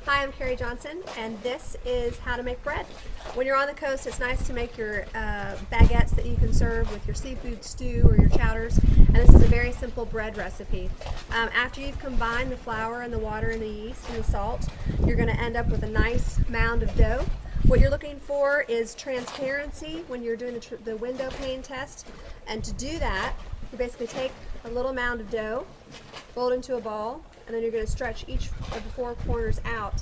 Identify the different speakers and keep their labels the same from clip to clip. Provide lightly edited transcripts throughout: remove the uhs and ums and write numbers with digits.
Speaker 1: Hi, I'm Carrie Johnson, and this is how to make bread. When you're on the coast, it's nice to make your baguettes that you can serve with your seafood stew or your chowders, and this is a very simple bread recipe. After you've combined the flour and the water and the yeast and the salt, you're going to end up with a nice mound of dough. What you're looking for is transparency when you're doing the window pane test, and to do that, you basically take a little mound of dough, fold it into a ball, and then you're going to stretch each of the four corners out.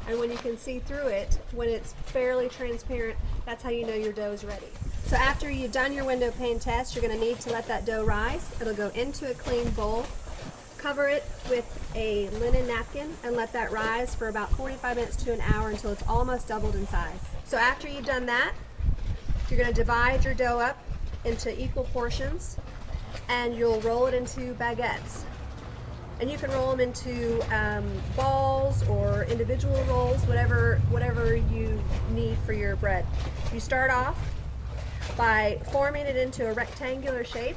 Speaker 1: And when you can see through it, when it's fairly transparent, that's how you know your dough is ready. So after you've done your window pane test, you're going to need to let that dough rise. It'll go into a clean bowl. Cover it with a linen napkin and let that rise for about 45 minutes to an hour until it's almost doubled in size. So after you've done that, you're going to divide your dough up into equal portions and you'll roll it into baguettes. And you can roll them into balls or individual rolls, whatever you need for your bread. You start off by forming it into a rectangular shape,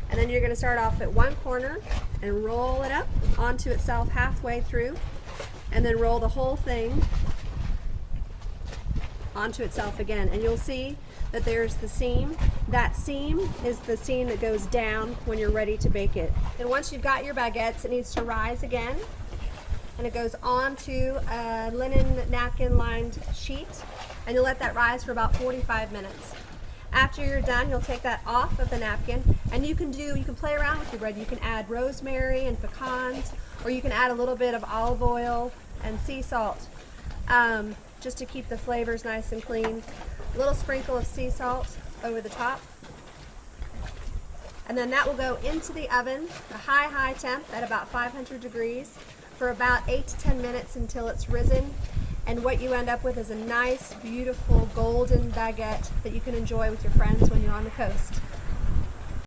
Speaker 1: and then you're going to start off at one corner and roll it up onto itself halfway through, and then roll the whole thing onto itself again. And you'll see that there's the seam. That seam is the seam that goes down when you're ready to bake it. And once you've got your baguettes, it needs to rise again, and it goes onto a linen napkin lined sheet, and you'll let that rise for about 45 minutes. After you're done, you'll take that off of the napkin, and you can play around with your bread. You can add rosemary and pecans, or you can add a little bit of olive oil and sea salt, just to keep the flavors nice and clean. A little sprinkle of sea salt over the top. And then that will go into the oven, a high temp at about 500 degrees for about 8 to 10 minutes until it's risen. And what you end up with is a nice, beautiful, golden baguette that you can enjoy with your friends when you're on the coast.